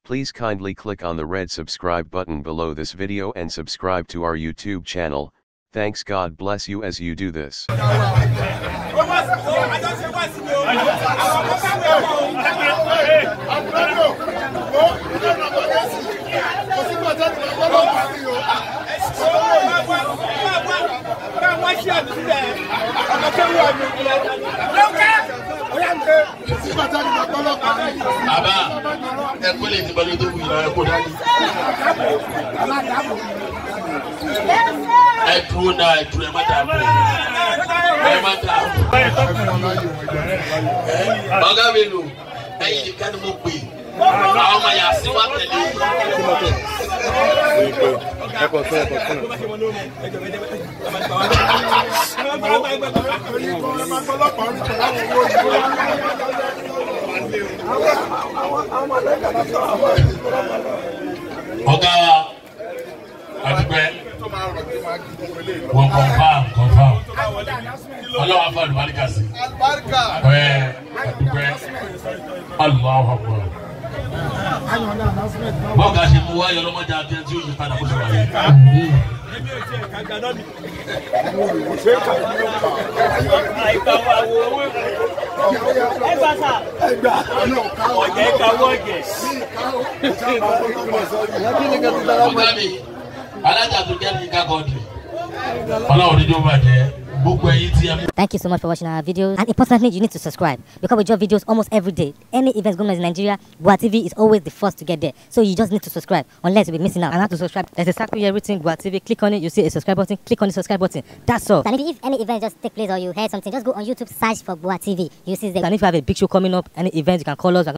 Please kindly click on the red subscribe button below this video and subscribe to our YouTube channel. Thanks, God bless you as you do this. Allahu Akbar. Bọ́ọ̀gá ṣe mú wáyọ̀ lọ́mọdé àti ẹni tí ó yí padà bó ṣe wà yìí. Ọ̀gá mi, alájà tó jẹ́ ní kákọ́ọ̀dù. Ọlọ́run ní jó bàjẹ́. Thank you so much for watching our videos, and importantly, you need to subscribe because we drop videos almost every day. Any events going on in Nigeria, Gua TV is always the first to get there, so you just need to subscribe unless you'll be missing out. And how to subscribe? There's a circle here written Gua TV. Click on it, you see a subscribe button. Click on the subscribe button. That's all. And if any event just take place or you heard something, just go on YouTube, search for Gua TV. You see the. And if you have a big show coming up, any event, you can call us.